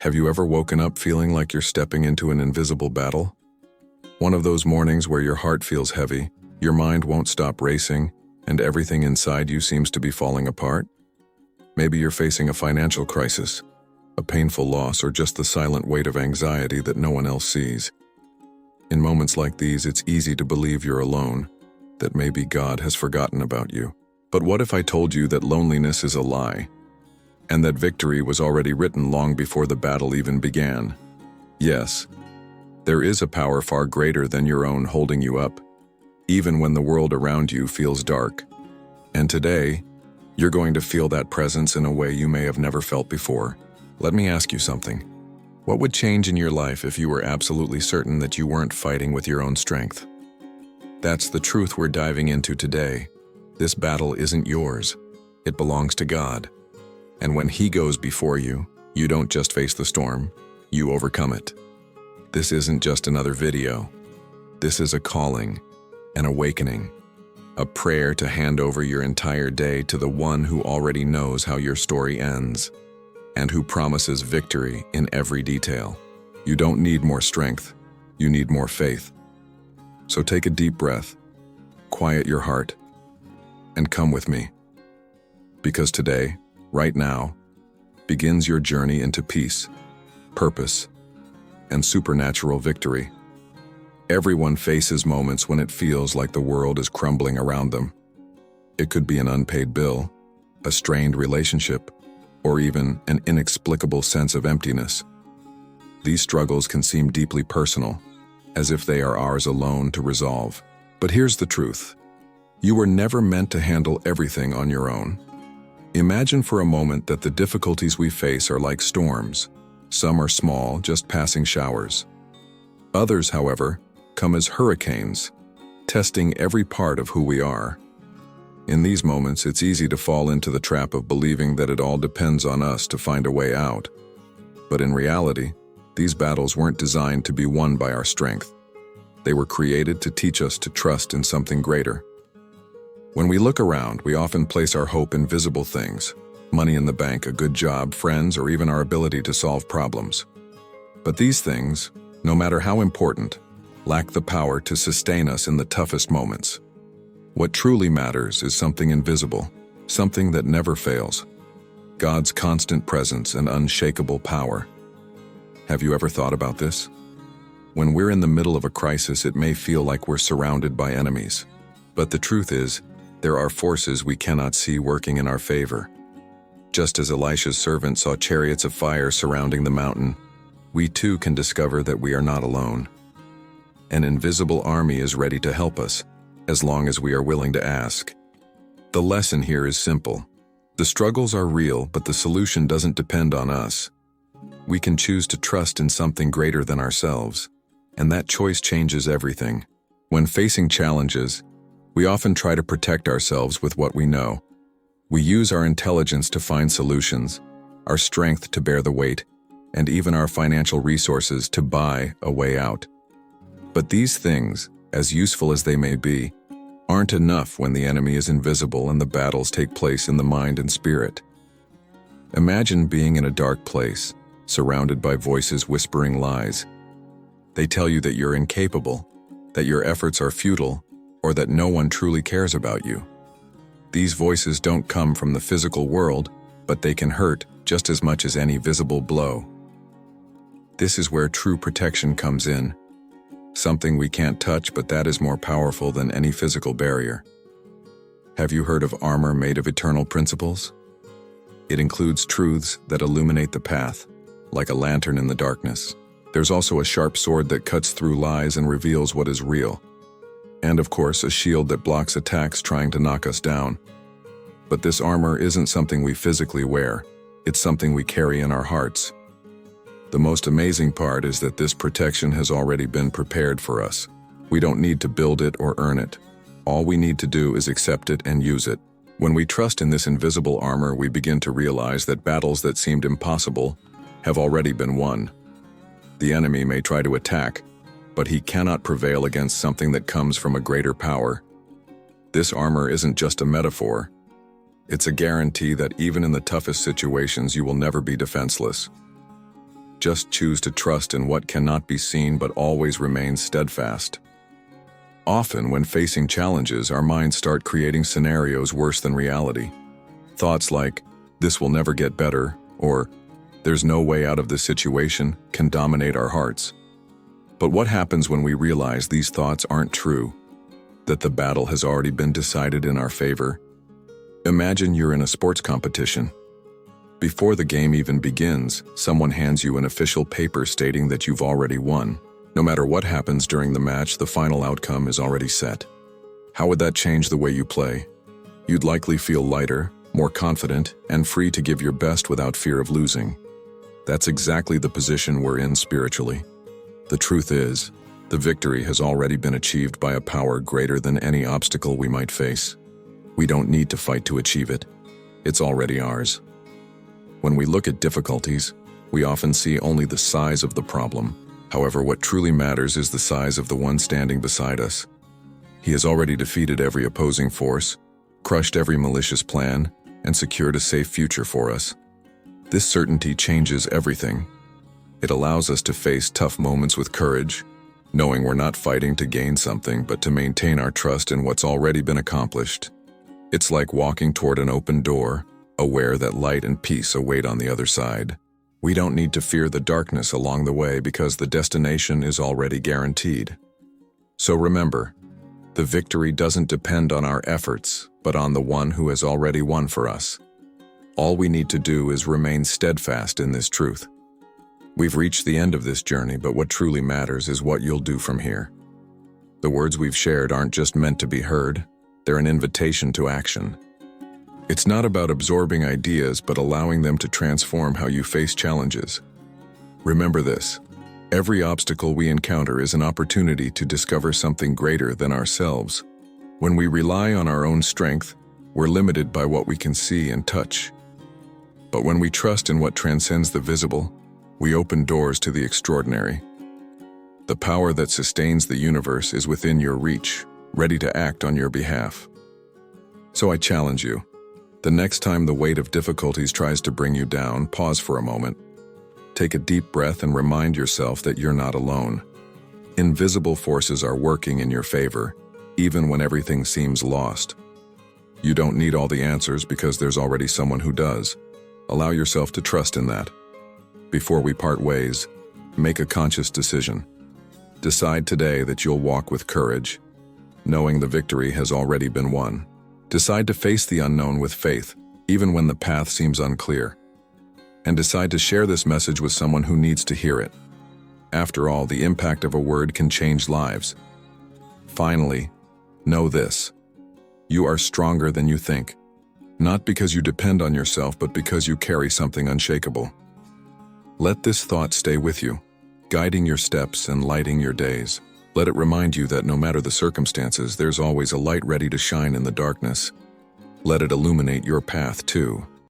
Have you ever woken up feeling like you're stepping into an invisible battle? One of those mornings where your heart feels heavy, your mind won't stop racing, and everything inside you seems to be falling apart? Maybe you're facing a financial crisis, a painful loss, or just the silent weight of anxiety that no one else sees. In moments like these, it's easy to believe you're alone, that maybe God has forgotten about you. But what if I told you that loneliness is a lie, and that victory was already written long before the battle even began? Yes, there is a power far greater than your own holding you up, even when the world around you feels dark. And today, you're going to feel that presence in a way you may have never felt before. Let me ask you something. What would change in your life if you were absolutely certain that you weren't fighting with your own strength? That's the truth we're diving into today. This battle isn't yours. It belongs to God. And when He goes before you, you don't just face the storm, you overcome it. This isn't just another video. This is a calling, an awakening, a prayer to hand over your entire day to the one who already knows how your story ends, and who promises victory in every detail. You don't need more strength, you need more faith. So take a deep breath, quiet your heart, and come with me. Because today, right now, begins your journey into peace, purpose, and supernatural victory. Everyone faces moments when it feels like the world is crumbling around them. It could be an unpaid bill, a strained relationship, or even an inexplicable sense of emptiness. These struggles can seem deeply personal, as if they are ours alone to resolve. But here's the truth. You were never meant to handle everything on your own. Imagine for a moment that the difficulties we face are like storms. Some are small, just passing showers. Others, however, come as hurricanes, testing every part of who we are. In these moments, it's easy to fall into the trap of believing that it all depends on us to find a way out. But in reality, these battles weren't designed to be won by our strength. They were created to teach us to trust in something greater. When we look around, we often place our hope in visible things: money in the bank, a good job, friends, or even our ability to solve problems. But these things, no matter how important, lack the power to sustain us in the toughest moments. What truly matters is something invisible, something that never fails: God's constant presence and unshakable power. Have you ever thought about this? When we're in the middle of a crisis, it may feel like we're surrounded by enemies. But the truth is, there are forces we cannot see working in our favor. Just as Elisha's servant saw chariots of fire surrounding the mountain, we too can discover that we are not alone. An invisible army is ready to help us, as long as we are willing to ask. The lesson here is simple. The struggles are real, but the solution doesn't depend on us. We can choose to trust in something greater than ourselves, and that choice changes everything. When facing challenges, we often try to protect ourselves with what we know. We use our intelligence to find solutions, our strength to bear the weight, and even our financial resources to buy a way out. But these things, as useful as they may be, aren't enough when the enemy is invisible and the battles take place in the mind and spirit. Imagine being in a dark place, surrounded by voices whispering lies. They tell you that you're incapable, that your efforts are futile, or that no one truly cares about you. These voices don't come from the physical world, but they can hurt just as much as any visible blow. This is where true protection comes in. Something we can't touch, but that is more powerful than any physical barrier. Have you heard of armor made of eternal principles? It includes truths that illuminate the path, like a lantern in the darkness. There's also a sharp sword that cuts through lies and reveals what is real. And of course, a shield that blocks attacks trying to knock us down. But this armor isn't something we physically wear. It's something we carry in our hearts. The most amazing part is that this protection has already been prepared for us. We don't need to build it or earn it. All we need to do is accept it and use it. When we trust in this invisible armor, we begin to realize that battles that seemed impossible have already been won. The enemy may try to attack, but he cannot prevail against something that comes from a greater power. This armor isn't just a metaphor. It's a guarantee that even in the toughest situations, you will never be defenseless. Just choose to trust in what cannot be seen but always remain steadfast. Often, when facing challenges, our minds start creating scenarios worse than reality. Thoughts like, "This will never get better," or "There's no way out of this situation," can dominate our hearts. But what happens when we realize these thoughts aren't true, that the battle has already been decided in our favor? Imagine you're in a sports competition. Before the game even begins, someone hands you an official paper stating that you've already won. No matter what happens during the match, the final outcome is already set. How would that change the way you play? You'd likely feel lighter, more confident, and free to give your best without fear of losing. That's exactly the position we're in spiritually. The truth is, the victory has already been achieved by a power greater than any obstacle we might face. We don't need to fight to achieve it. It's already ours. When we look at difficulties, we often see only the size of the problem. However, what truly matters is the size of the one standing beside us. He has already defeated every opposing force, crushed every malicious plan, and secured a safe future for us. This certainty changes everything. It allows us to face tough moments with courage, knowing we're not fighting to gain something but to maintain our trust in what's already been accomplished. It's like walking toward an open door, aware that light and peace await on the other side. We don't need to fear the darkness along the way because the destination is already guaranteed. So remember, the victory doesn't depend on our efforts, but on the one who has already won for us. All we need to do is remain steadfast in this truth. We've reached the end of this journey, but what truly matters is what you'll do from here. The words we've shared aren't just meant to be heard, they're an invitation to action. It's not about absorbing ideas, but allowing them to transform how you face challenges. Remember this: every obstacle we encounter is an opportunity to discover something greater than ourselves. When we rely on our own strength, we're limited by what we can see and touch. But when we trust in what transcends the visible, we open doors to the extraordinary. The power that sustains the universe is within your reach, ready to act on your behalf. So I challenge you. The next time the weight of difficulties tries to bring you down, pause for a moment. Take a deep breath and remind yourself that you're not alone. Invisible forces are working in your favor, even when everything seems lost. You don't need all the answers because there's already someone who does. Allow yourself to trust in that. Before we part ways, make a conscious decision. Decide today that you'll walk with courage, knowing the victory has already been won. Decide to face the unknown with faith, even when the path seems unclear. And decide to share this message with someone who needs to hear it. After all, the impact of a word can change lives. Finally, know this: you are stronger than you think. Not because you depend on yourself, but because you carry something unshakable. Let this thought stay with you, guiding your steps and lighting your days. Let it remind you that no matter the circumstances, there's always a light ready to shine in the darkness. Let it illuminate your path too,